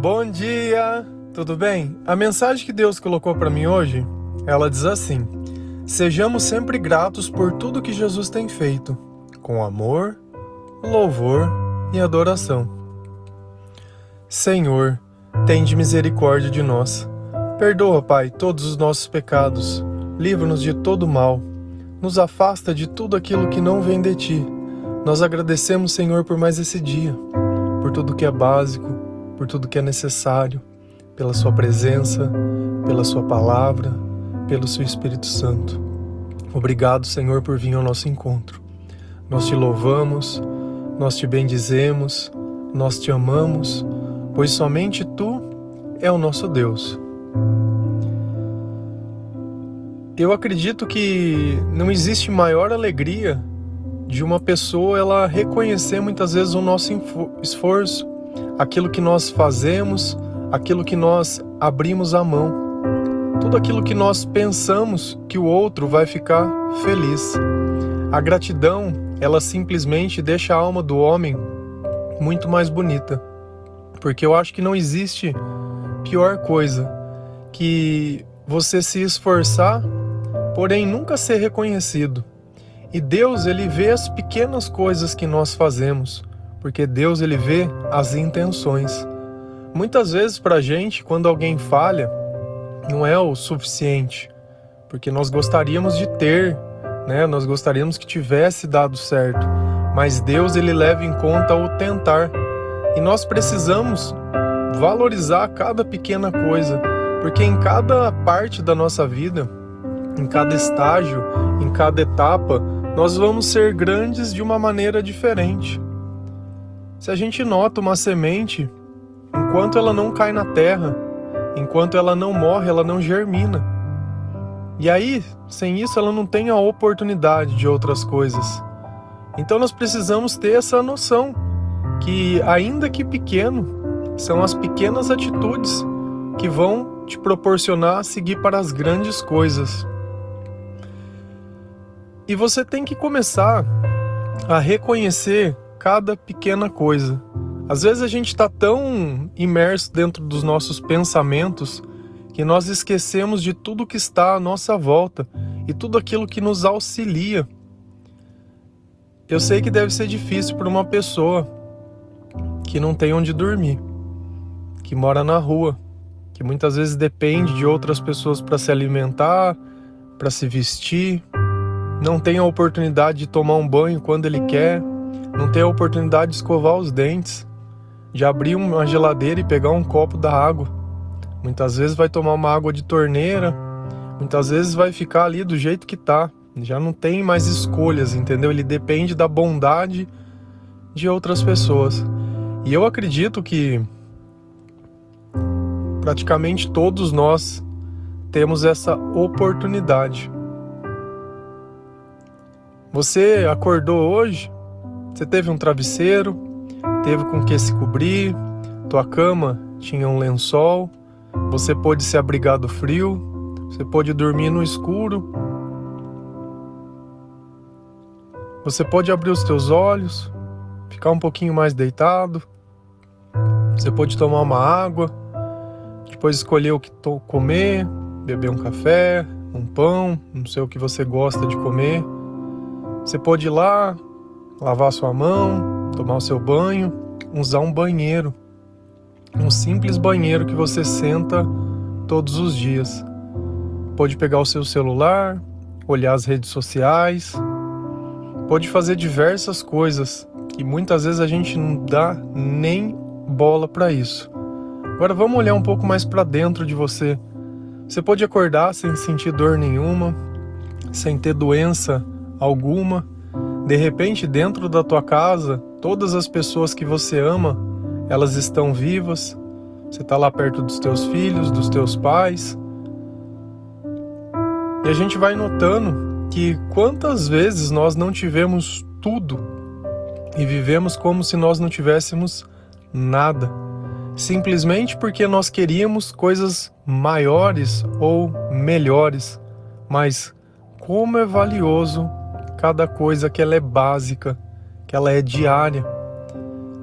Bom dia, tudo bem? A mensagem que Deus colocou para mim hoje, ela diz assim: sejamos sempre gratos por tudo que Jesus tem feito, com amor, louvor e adoração. Senhor, tende misericórdia de nós. Perdoa, Pai, todos os nossos pecados. Livra-nos de todo mal. Nos afasta de tudo aquilo que não vem de Ti. Nós agradecemos, Senhor, por mais esse dia, por tudo que é básico, por tudo que é necessário, pela Sua presença, pela Sua palavra, pelo Seu Espírito Santo. Obrigado, Senhor, por vir ao nosso encontro. Nós Te louvamos, nós Te bendizemos, nós Te amamos, pois somente Tu é o nosso Deus. Eu acredito que não existe maior alegria de uma pessoa ela reconhecer muitas vezes o nosso esforço, aquilo que nós fazemos, aquilo que nós abrimos a mão, tudo aquilo que nós pensamos que o outro vai ficar feliz. A gratidão, ela simplesmente deixa a alma do homem muito mais bonita, porque eu acho que não existe pior coisa que você se esforçar, porém nunca ser reconhecido. E Deus, Ele vê as pequenas coisas que nós fazemos, porque Deus, Ele vê as intenções. Muitas vezes pra gente, quando alguém falha, não é o suficiente, porque nós gostaríamos de ter, né? Nós gostaríamos que tivesse dado certo, mas Deus, Ele leva em conta o tentar, e nós precisamos valorizar cada pequena coisa, porque em cada parte da nossa vida, em cada estágio, em cada etapa, nós vamos ser grandes de uma maneira diferente. Se a gente nota uma semente, enquanto ela não cai na terra, enquanto ela não morre, ela não germina. E aí, sem isso, ela não tem a oportunidade de outras coisas. Então nós precisamos ter essa noção, que ainda que pequeno, são as pequenas atitudes que vão te proporcionar seguir para as grandes coisas. E você tem que começar a reconhecer cada pequena coisa. Às vezes a gente está tão imerso dentro dos nossos pensamentos que nós esquecemos de tudo que está à nossa volta e tudo aquilo que nos auxilia. Eu sei que deve ser difícil para uma pessoa que não tem onde dormir, que mora na rua, que muitas vezes depende de outras pessoas para se alimentar, para se vestir, não tem a oportunidade de tomar um banho quando ele quer, não tem a oportunidade de escovar os dentes, de abrir uma geladeira e pegar um copo da água. Muitas vezes vai tomar uma água de torneira, muitas vezes vai ficar ali do jeito que tá, já não tem mais escolhas, entendeu? Ele depende da bondade de outras pessoas. E eu acredito que praticamente todos nós temos essa oportunidade. Você acordou hoje, você teve um travesseiro, teve com que se cobrir, tua cama tinha um lençol, você pôde se abrigar do frio, você pôde dormir no escuro, você pôde abrir os teus olhos, ficar um pouquinho mais deitado, você pôde tomar uma água, depois escolher o que comer, beber um café, um pão, não sei o que você gosta de comer. Você pode ir lá, lavar sua mão, tomar o seu banho, usar um banheiro. Um simples banheiro que você senta todos os dias. Pode pegar o seu celular, olhar as redes sociais, pode fazer diversas coisas e muitas vezes a gente não dá nem bola para isso. Agora vamos olhar um pouco mais para dentro de você. Você pode acordar sem sentir dor nenhuma, sem ter doença alguma. De repente, dentro da tua casa, todas as pessoas que você ama, elas estão vivas. Você está lá perto dos teus filhos, dos teus pais. E a gente vai notando que quantas vezes nós não tivemos tudo e vivemos como se nós não tivéssemos nada, simplesmente porque nós queríamos coisas maiores ou melhores. Mas como é valioso cada coisa que ela é básica, que ela é diária.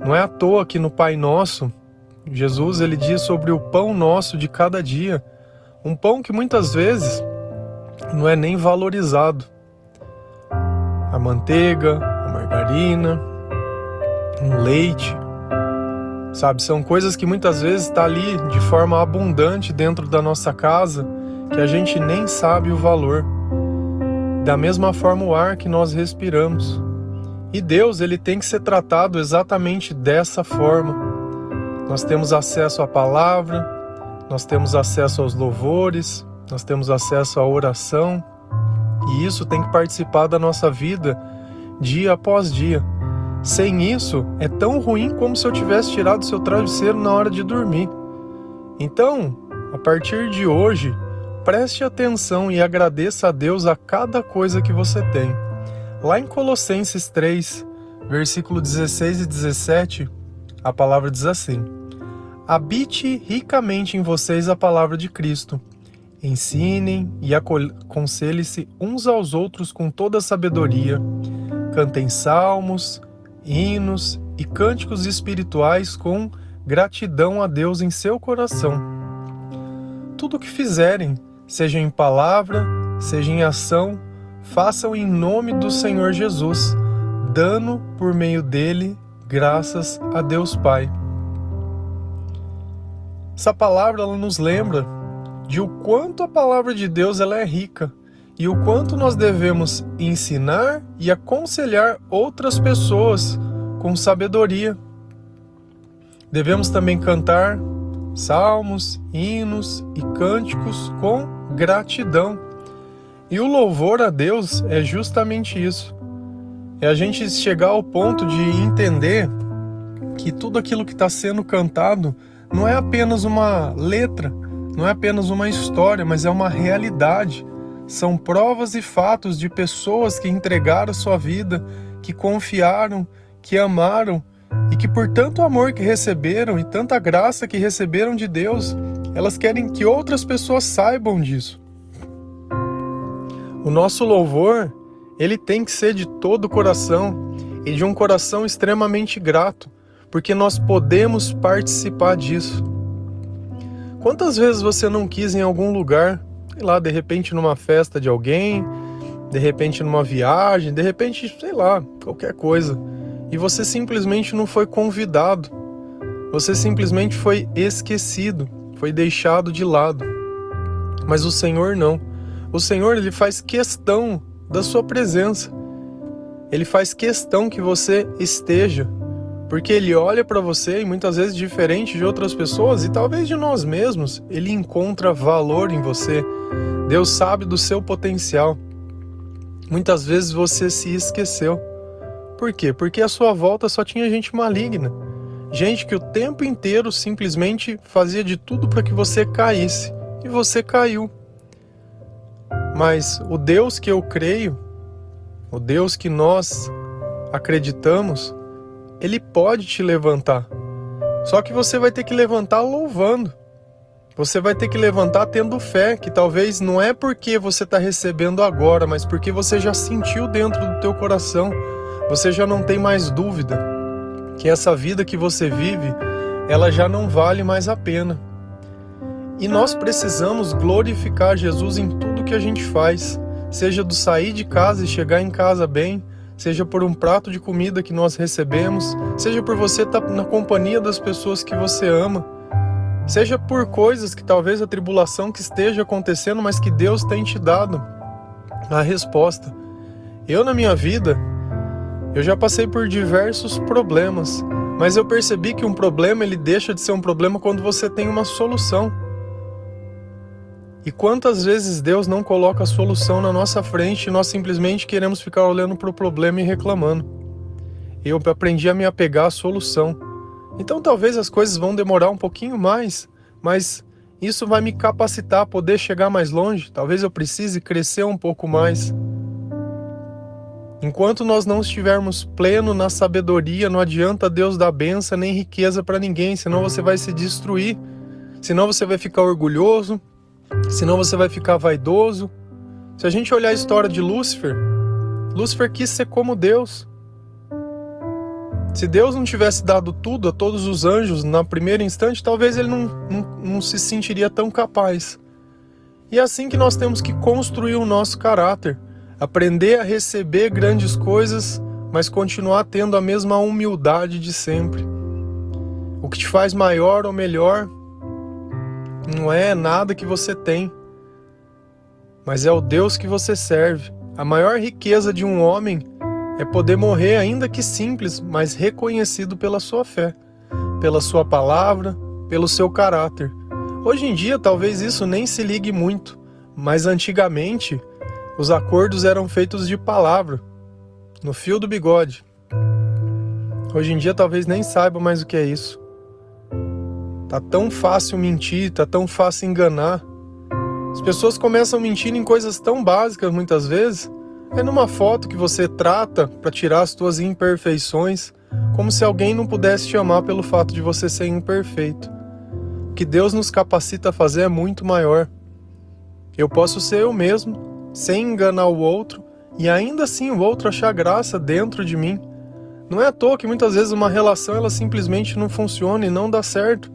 Não é à toa que no Pai Nosso Jesus, ele diz sobre o pão nosso de cada dia, um pão que muitas vezes não é nem valorizado. A manteiga, a margarina, um leite, sabe? São coisas que muitas vezes estão ali de forma abundante dentro da nossa casa, que a gente nem sabe o valor. Da mesma forma o ar que nós respiramos. E Deus, ele tem que ser tratado exatamente dessa forma. Nós temos acesso à palavra, nós temos acesso aos louvores, nós temos acesso à oração, e isso tem que participar da nossa vida dia após dia. Sem isso, é tão ruim como se eu tivesse tirado o seu travesseiro na hora de dormir. Então, a partir de hoje, preste atenção e agradeça a Deus a cada coisa que você tem. Lá em Colossenses 3, versículo 16 e 17, a palavra diz assim: habite ricamente em vocês a palavra de Cristo. Ensinem e aconselhem-se uns aos outros com toda sabedoria. Cantem salmos, hinos e cânticos espirituais com gratidão a Deus em seu coração. Tudo o que fizerem, seja em palavra, seja em ação, façam em nome do Senhor Jesus, dando por meio dele graças a Deus Pai. Essa palavra, ela nos lembra de o quanto a palavra de Deus ela é rica e o quanto nós devemos ensinar e aconselhar outras pessoas com sabedoria. Devemos também cantar salmos, hinos e cânticos com gratidão. E o louvor a Deus é justamente isso. É a gente chegar ao ponto de entender que tudo aquilo que está sendo cantado não é apenas uma letra, não é apenas uma história, mas é uma realidade. São provas e fatos de pessoas que entregaram sua vida, que confiaram, que amaram e que por tanto amor que receberam e tanta graça que receberam de Deus, elas querem que outras pessoas saibam disso. O nosso louvor, ele tem que ser de todo o coração e de um coração extremamente grato, porque nós podemos participar disso. Quantas vezes você não quis em algum lugar, sei lá, de repente numa festa de alguém, de repente numa viagem, de repente, sei lá, qualquer coisa, e você simplesmente não foi convidado, você simplesmente foi esquecido, foi deixado de lado. Mas o Senhor não. O Senhor, ele faz questão da sua presença. Ele faz questão que você esteja, porque ele olha para você e muitas vezes diferente de outras pessoas e talvez de nós mesmos, ele encontra valor em você. Deus sabe do seu potencial. Muitas vezes você se esqueceu. Por quê? Porque à sua volta só tinha gente maligna. Gente que o tempo inteiro simplesmente fazia de tudo para que você caísse. E você caiu. Mas o Deus que eu creio, o Deus que nós acreditamos, ele pode te levantar. Só que você vai ter que levantar louvando. Você vai ter que levantar tendo fé, que talvez não é porque você está recebendo agora, mas porque você já sentiu dentro do teu coração. Você já não tem mais dúvida que essa vida que você vive, ela já não vale mais a pena. E nós precisamos glorificar Jesus em tudo que a gente faz, seja do sair de casa e chegar em casa bem, seja por um prato de comida que nós recebemos, seja por você estar na companhia das pessoas que você ama, seja por coisas que talvez a tribulação que esteja acontecendo, mas que Deus tem te dado a resposta. Eu na minha vida, eu já passei por diversos problemas, mas eu percebi que um problema ele deixa de ser um problema quando você tem uma solução. E quantas vezes Deus não coloca a solução na nossa frente e nós simplesmente queremos ficar olhando para o problema e reclamando. Eu aprendi a me apegar à solução. Então talvez as coisas vão demorar um pouquinho mais, mas isso vai me capacitar a poder chegar mais longe. Talvez eu precise crescer um pouco mais. Enquanto nós não estivermos pleno na sabedoria, não adianta Deus dar bênção nem riqueza para ninguém, senão você vai se destruir, senão você vai ficar orgulhoso, senão você vai ficar vaidoso. Se a gente olhar a história de Lúcifer, Lúcifer quis ser como Deus. Se Deus não tivesse dado tudo a todos os anjos na primeira instante, talvez ele não se sentiria tão capaz. E é assim que nós temos que construir o nosso caráter, aprender a receber grandes coisas, mas continuar tendo a mesma humildade de sempre. O que te faz maior ou melhor não é nada que você tem, mas é o Deus que você serve. A maior riqueza de um homem é poder morrer, ainda que simples, mas reconhecido pela sua fé, pela sua palavra, pelo seu caráter. Hoje em dia talvez isso nem se ligue muito, mas antigamente os acordos eram feitos de palavra, no fio do bigode. Hoje em dia talvez nem saiba mais o que é isso. Tá tão fácil mentir, tá tão fácil enganar. As pessoas começam a mentir em coisas tão básicas muitas vezes. É numa foto que você trata para tirar as suas imperfeições, como se alguém não pudesse te amar pelo fato de você ser imperfeito. O que Deus nos capacita a fazer é muito maior. Eu posso ser eu mesmo, sem enganar o outro, e ainda assim o outro achar graça dentro de mim. Não é à toa que muitas vezes uma relação ela simplesmente não funciona e não dá certo,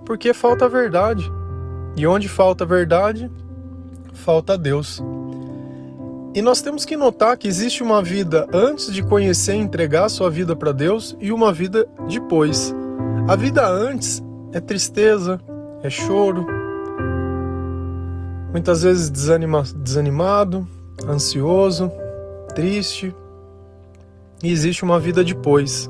porque falta a verdade. E onde falta a verdade, falta Deus. E nós temos que notar que existe uma vida antes de conhecer e entregar a sua vida para Deus e uma vida depois. A vida antes é tristeza, é choro, muitas vezes desanimado, ansioso, triste. E existe uma vida depois.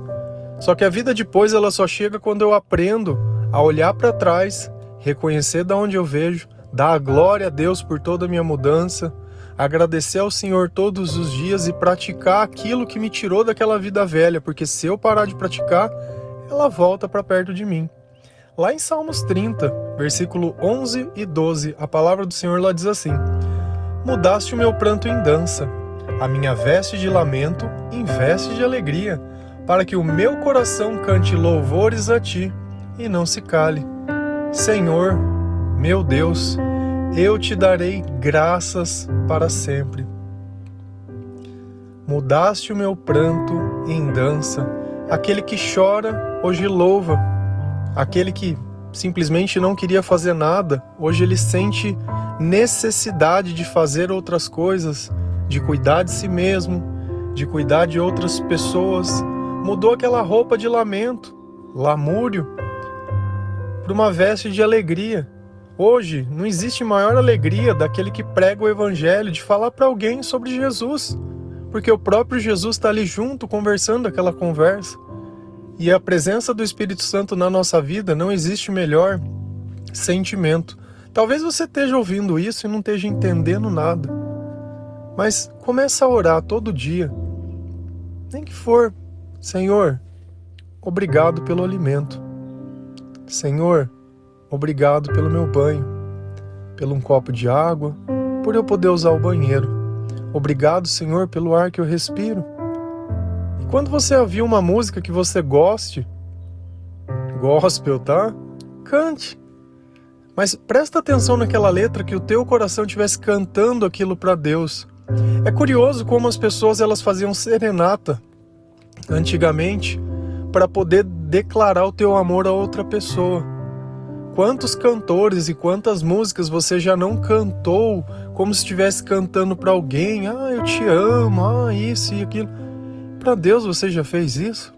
Só que a vida depois ela só chega quando eu aprendo a olhar para trás, reconhecer de onde eu vejo, dar a glória a Deus por toda a minha mudança, agradecer ao Senhor todos os dias e praticar aquilo que me tirou daquela vida velha, porque se eu parar de praticar, ela volta para perto de mim. Lá em Salmos 30, versículo 11 e 12, a palavra do Senhor lá diz assim: mudaste o meu pranto em dança, a minha veste de lamento em veste de alegria, para que o meu coração cante louvores a ti e não se cale. Senhor, meu Deus, eu te darei graças para sempre. Mudaste o meu pranto em dança. Aquele que chora, hoje louva. Aquele que simplesmente não queria fazer nada, hoje ele sente necessidade de fazer outras coisas, de cuidar de si mesmo, de cuidar de outras pessoas. Mudou aquela roupa de lamento, lamúrio, para uma veste de alegria. Hoje não existe maior alegria daquele que prega o evangelho, de falar para alguém sobre Jesus, porque o próprio Jesus está ali junto, conversando aquela conversa. E a presença do Espírito Santo na nossa vida, não existe melhor sentimento. Talvez você esteja ouvindo isso e não esteja entendendo nada, mas começa a orar todo dia, nem que for: Senhor, obrigado pelo alimento. Senhor, obrigado pelo meu banho, pelo um copo de água, por eu poder usar o banheiro. Obrigado, Senhor, pelo ar que eu respiro. E quando você ouvir uma música que você goste, gospel, tá? Cante. Mas presta atenção naquela letra, que o teu coração estivesse cantando aquilo para Deus. É curioso como as pessoas elas faziam serenata antigamente para poder declarar o teu amor a outra pessoa. Quantos cantores e quantas músicas você já não cantou como se estivesse cantando para alguém? Ah, eu te amo, isso e aquilo. Para Deus você já fez isso?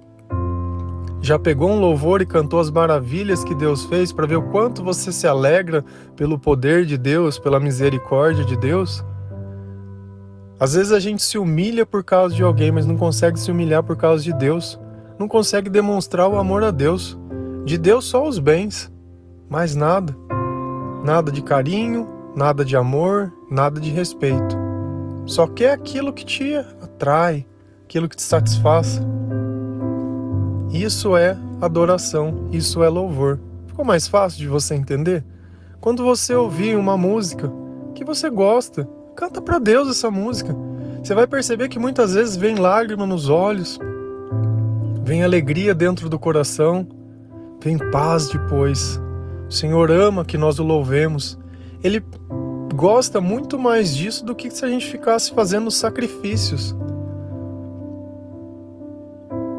Já pegou um louvor e cantou as maravilhas que Deus fez para ver o quanto você se alegra pelo poder de Deus, pela misericórdia de Deus? Às vezes a gente se humilha por causa de alguém, mas não consegue se humilhar por causa de Deus. Não consegue demonstrar o amor a Deus. De Deus só os bens, mais nada. Nada de carinho, nada de amor, nada de respeito. Só quer aquilo que te atrai, aquilo que te satisfaz. Isso é adoração, isso é louvor. Ficou mais fácil de você entender? Quando você ouvir uma música que você gosta, canta para Deus essa música. Você vai perceber que muitas vezes vem lágrima nos olhos, vem alegria dentro do coração, vem paz depois. O Senhor ama que nós o louvemos. Ele gosta muito mais disso do que se a gente ficasse fazendo sacrifícios.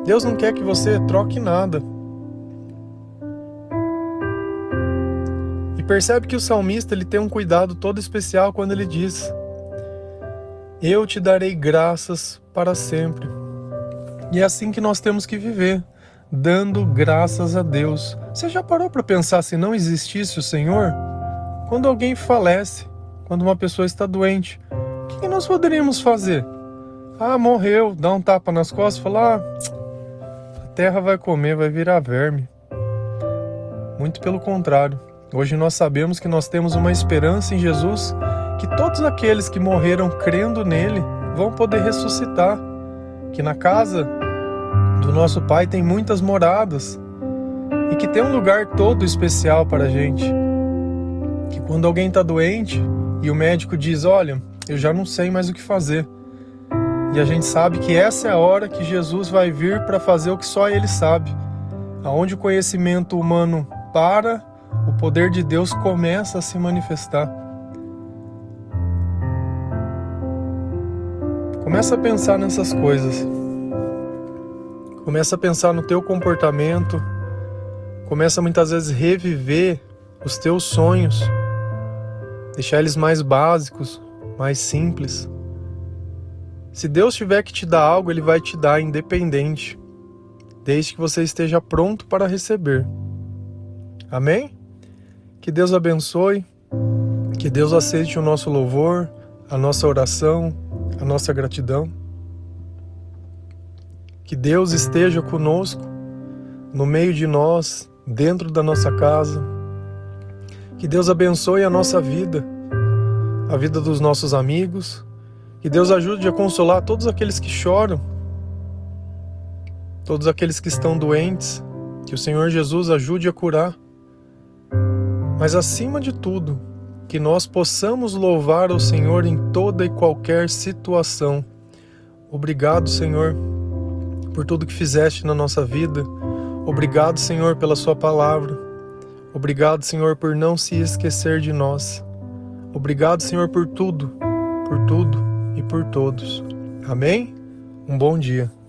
Deus não quer que você troque nada. E percebe que o salmista ele tem um cuidado todo especial quando ele diz: eu te darei graças para sempre. E é assim que nós temos que viver, dando graças a Deus. Você já parou para pensar, se não existisse o Senhor? Quando alguém falece, quando uma pessoa está doente, o que nós poderíamos fazer? Morreu, dá um tapa nas costas e falar: a terra vai comer, vai virar verme. Muito pelo contrário. Hoje nós sabemos que nós temos uma esperança em Jesus, que todos aqueles que morreram crendo nele vão poder ressuscitar, que na casa do nosso Pai tem muitas moradas e que tem um lugar todo especial para a gente, que quando alguém está doente e o médico diz: olha, eu já não sei mais o que fazer, e a gente sabe que essa é a hora que Jesus vai vir para fazer o que só ele sabe. Aonde o conhecimento humano para, o poder de Deus começa a se manifestar. Começa a pensar nessas coisas. Começa a pensar no teu comportamento. Começa muitas vezes a reviver os teus sonhos. Deixar eles mais básicos, mais simples. Se Deus tiver que te dar algo, Ele vai te dar independente, desde que você esteja pronto para receber. Amém? Que Deus abençoe, que Deus aceite o nosso louvor, a nossa oração, a nossa gratidão. Que Deus esteja conosco, no meio de nós, dentro da nossa casa. Que Deus abençoe a nossa vida, a vida dos nossos amigos. Que Deus ajude a consolar todos aqueles que choram, todos aqueles que estão doentes. Que o Senhor Jesus ajude a curar. Mas acima de tudo, que nós possamos louvar ao Senhor em toda e qualquer situação. Obrigado, Senhor, por tudo que fizeste na nossa vida. Obrigado, Senhor, pela sua palavra. Obrigado, Senhor, por não se esquecer de nós. Obrigado, Senhor, por tudo e por todos. Amém? Um bom dia.